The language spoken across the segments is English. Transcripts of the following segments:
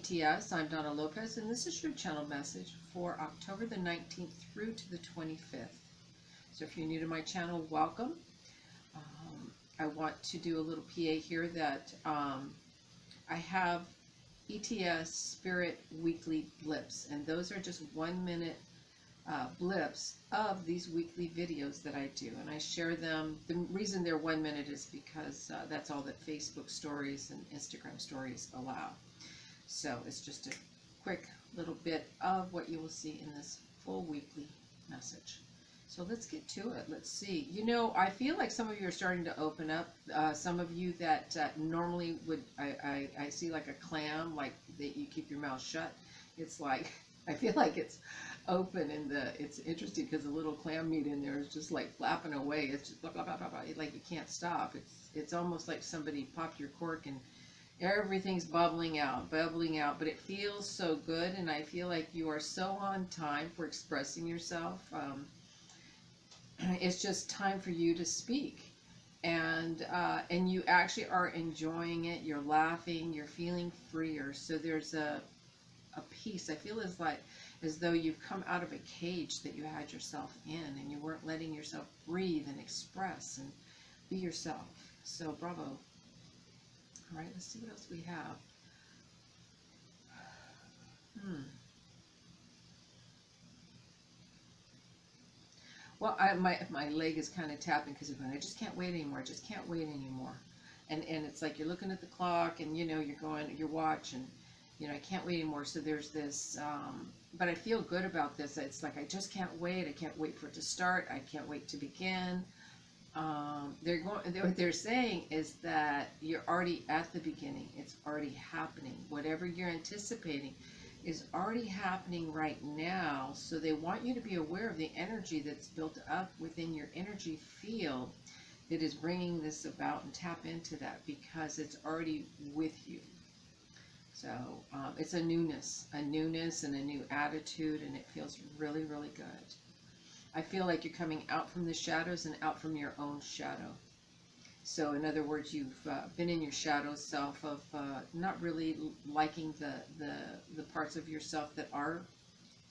ETS. I'm Donna Lopez, and this is your channel message for October the 19th through to the 25th. So if you're new to my channel, welcome. I want to do a little PA here that I have ETS Spirit Weekly blips, and those are just 1 minute blips of these weekly videos that I do, and I share them. The reason they're 1 minute is because that's all that Facebook stories and Instagram stories allow. So it's just a quick little bit of what you will see in this full weekly message. So let's get to it. Let's see. You know, I feel like some of you are starting to open up. Some of you that normally would, I see like a clam, like that you keep your mouth shut. It's like, I feel like it's open, and it's interesting because the little clam meat in there is just like flapping away. It's just blah, blah, blah, blah, blah. Like you can't stop. It's almost like somebody popped your cork and everything's bubbling out, but it feels so good, and I feel like you are so on time for expressing yourself. It's just time for you to speak, and you actually are enjoying it. You're laughing, you're feeling freer. So there's a peace. I feel as though you've come out of a cage that you had yourself in, and you weren't letting yourself breathe and express and be yourself. So bravo. All right, let's see what else we have. Well, my leg is kind of tapping because I just can't wait anymore. I just can't wait anymore. And it's like you're looking at the clock, and you know you're going your watch, and you know I can't wait anymore. So there's this, but I feel good about this. It's like I just can't wait. I can't wait for it to start. I can't wait to begin. What they're saying is that you're already at the beginning. It's already happening. Whatever you're anticipating is already happening right now. So they want you to be aware of the energy that's built up within your energy field that is bringing this about, and tap into that because it's already with you. So it's a newness and a new attitude, and it feels really, really good. I feel like you're coming out from the shadows and out from your own shadow. So in other words, you've been in your shadow self of not really liking the parts of yourself that are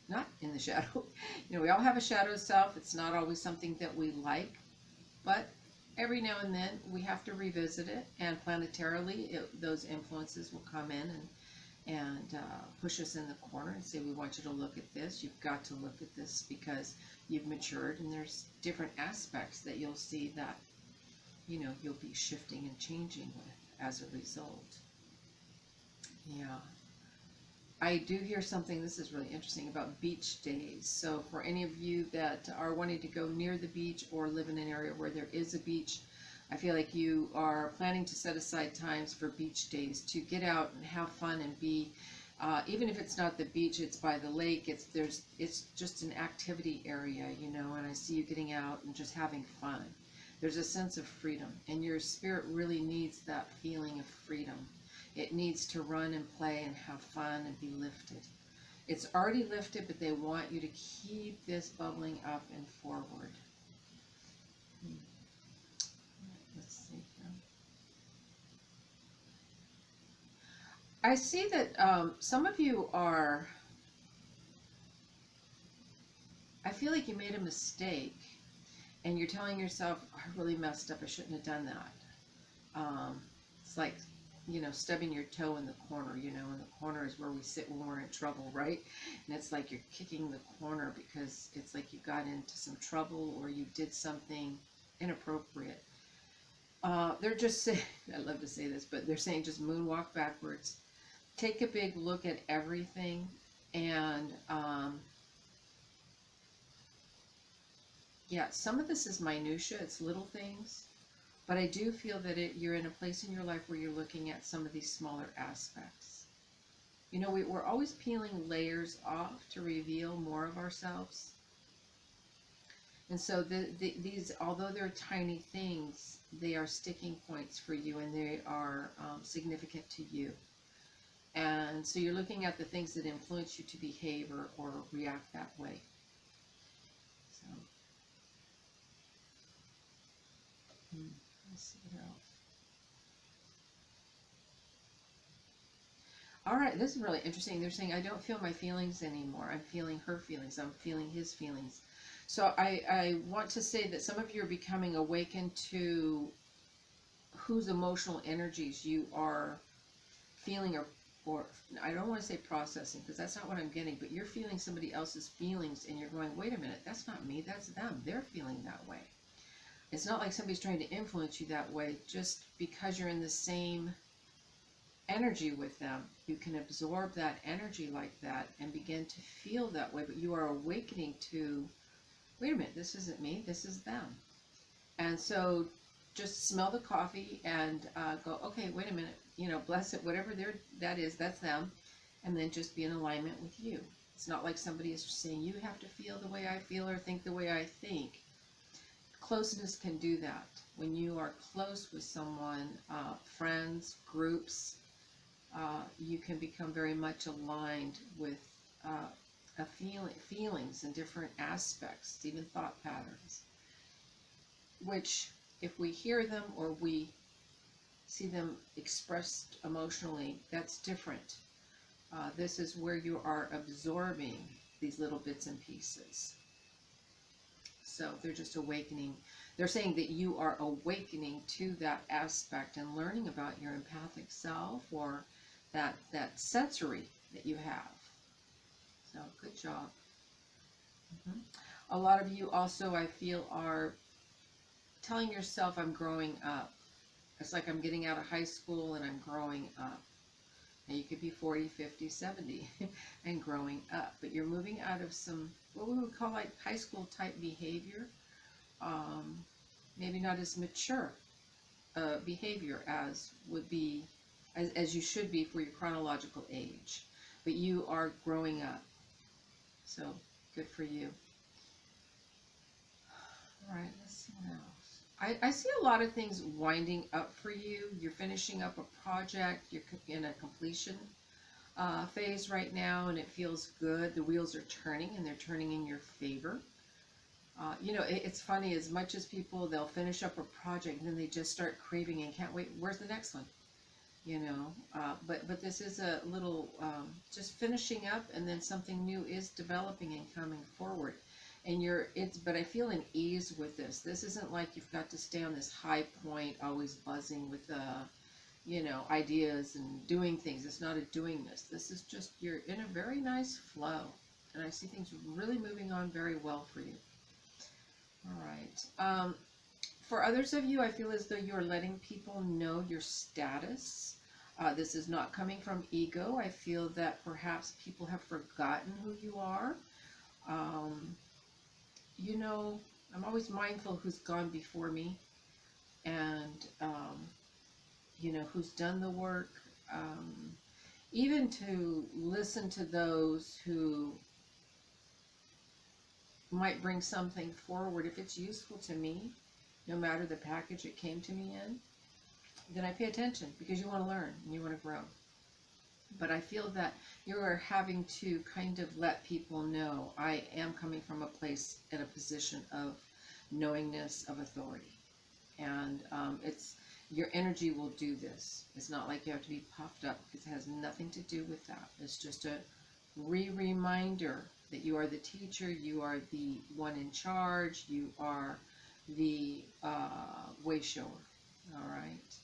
not in the shadow. You know, we all have a shadow self. It's not always something that we like, but every now and then we have to revisit it, and planetarily those influences will come in and push us in the corner and say, we want you to look at this. You've got to look at this because you've matured, and there's different aspects that you'll see that, you know, you'll be shifting and changing with as a result. Yeah. I do hear something, this is really interesting, about beach days. So for any of you that are wanting to go near the beach or live in an area where there is a beach, I feel like you are planning to set aside times for beach days to get out and have fun and be, even if it's not the beach, it's by the lake, it's just an activity area, you know, and I see you getting out and just having fun. There's a sense of freedom, and your spirit really needs that feeling of freedom. It needs to run and play and have fun and be lifted. It's already lifted, but they want you to keep this bubbling up and forward. Let's see here. I see that some of you are, I feel like you made a mistake, and you're telling yourself, I really messed up, I shouldn't have done that. It's like, you know, stubbing your toe in the corner, you know, and the corner is where we sit when we're in trouble, right? And it's like you're kicking the corner because it's like you got into some trouble or you did something inappropriate. They're just saying, I love to say this, but they're saying just moonwalk backwards. Take a big look at everything, and yeah, some of this is minutia, it's little things, but I do feel that you're in a place in your life where you're looking at some of these smaller aspects. You know, we're always peeling layers off to reveal more of ourselves. And so these, although they're tiny things, they are sticking points for you, and they are significant to you. And so you're looking at the things that influence you to behave or react that way. So, let's see what else. All right, this is really interesting. They're saying, I don't feel my feelings anymore. I'm feeling her feelings. I'm feeling his feelings. So I want to say that some of you are becoming awakened to whose emotional energies you are feeling, or I don't want to say processing, because that's not what I'm getting, but you're feeling somebody else's feelings and you're going, wait a minute, that's not me, that's them. They're feeling that way. It's not like somebody's trying to influence you that way. Just because you're in the same energy with them, you can absorb that energy like that and begin to feel that way, but you are awakening to, wait a minute, this isn't me, this is them. And so just smell the coffee and go, okay, wait a minute, bless it, whatever that is, that's them. And then just be in alignment with you. It's not like somebody is saying, you have to feel the way I feel or think the way I think. Closeness can do that. When you are close with someone, friends, groups, you can become very much aligned with feelings and different aspects, even thought patterns, which if we hear them or we see them expressed emotionally, that's different. This is where you are absorbing these little bits and pieces. So they're just awakening. They're saying that you are awakening to that aspect and learning about your empathic self, or that sensory that you have. So good job. A lot of you also, I feel, are telling yourself, I'm growing up. It's like I'm getting out of high school and I'm growing up. Now you could be 40, 50, 70 and growing up, but you're moving out of some, what we would call like high school type behavior. Maybe not as mature behavior as would be, as you should be for your chronological age, but you are growing up. So good for you. All right, let's see what else. I see a lot of things winding up for you. You're finishing up a project. You're in a completion phase right now, and it feels good. The wheels are turning, and they're turning in your favor. It's funny, as much as people, they'll finish up a project, and then they just start craving and can't wait. Where's the next one? But this is a little just finishing up, and then something new is developing and coming forward. And but I feel an ease with this. This isn't like you've got to stay on this high point, always buzzing with, ideas and doing things. It's not a doing this. This is just, you're in a very nice flow. And I see things really moving on very well for you. All right. For others of you, I feel as though you are letting people know your status. This is not coming from ego. I feel that perhaps people have forgotten who you are. I'm always mindful who's gone before me, and, who's done the work. Even to listen to those who might bring something forward. If it's useful to me, no matter the package it came to me in, then I pay attention, because you want to learn and you want to grow. But I feel that you are having to kind of let people know, I am coming from a place and a position of knowingness, of authority. And your energy will do this. It's not like you have to be puffed up, because it has nothing to do with that. It's just a reminder that you are the teacher, you are the one in charge, you are the way shower. All right.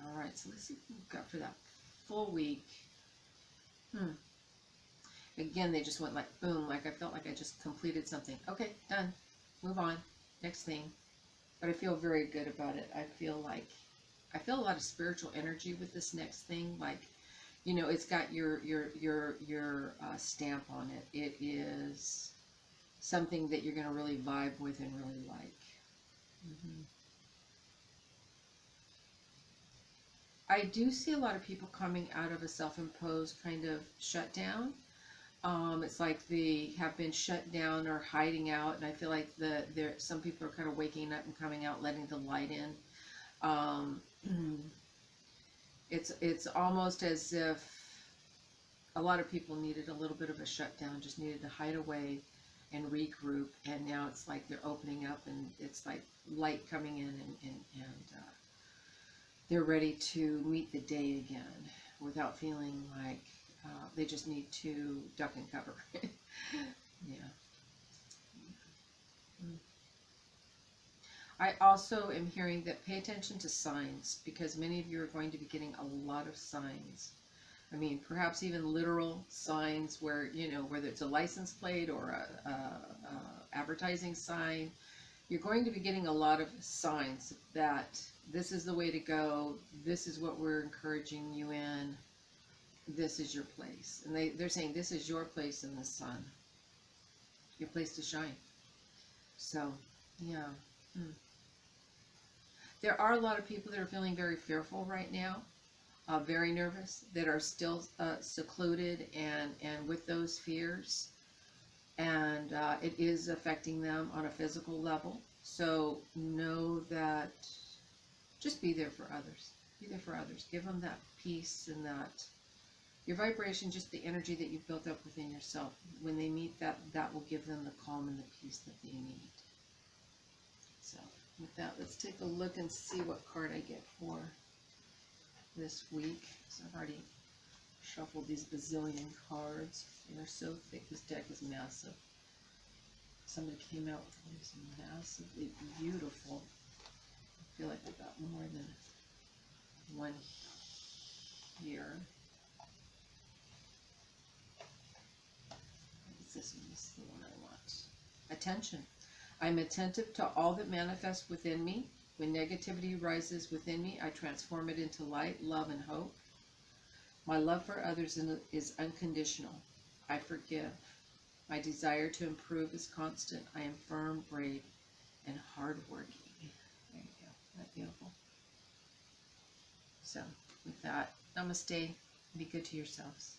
All right, so let's see what we've got for that full week. Again, they just went like boom, like I felt like I just completed something. Okay, done. Move on. Next thing. But I feel very good about it. I feel a lot of spiritual energy with this next thing. Like, it's got your stamp on it. It is something that you're going to really vibe with and really like. I do see a lot of people coming out of a self-imposed kind of shutdown. It's like they have been shut down or hiding out, and I feel like some people are kind of waking up and coming out, letting the light in. It's almost as if a lot of people needed a little bit of a shutdown, just needed to hide away and regroup, and now it's like they're opening up, and it's like light coming in, and they're ready to meet the day again. without feeling like they just need to duck and cover. Yeah. I also am hearing that pay attention to signs, because many of you are going to be getting a lot of signs. I mean, perhaps even literal signs where, you know, whether it's a license plate or a advertising sign, you're going to be getting a lot of signs that this is the way to go, this is what we're encouraging you in, this is your place. And they're saying this is your place in the sun, your place to shine. So, yeah. There are a lot of people that are feeling very fearful right now, very nervous, that are still secluded and with those fears. And it is affecting them on a physical level. So know that, just be there for others. Be there for others. Give them that peace and that, your vibration, just the energy that you've built up within yourself. When they meet that, that will give them the calm and the peace that they need. So with that, let's take a look and see what card I get for this week. So I've already shuffled these bazillion cards. They're so thick. This deck is massive. Somebody came out with these massively beautiful. I feel like I got more than one here. This one is the one I want. Attention. I'm attentive to all that manifests within me. When negativity rises within me, I transform it into light, love, and hope. My love for others is unconditional. I forgive. My desire to improve is constant. I am firm, brave, and hardworking. There you go. Isn't that beautiful? So, with that, namaste. Be good to yourselves.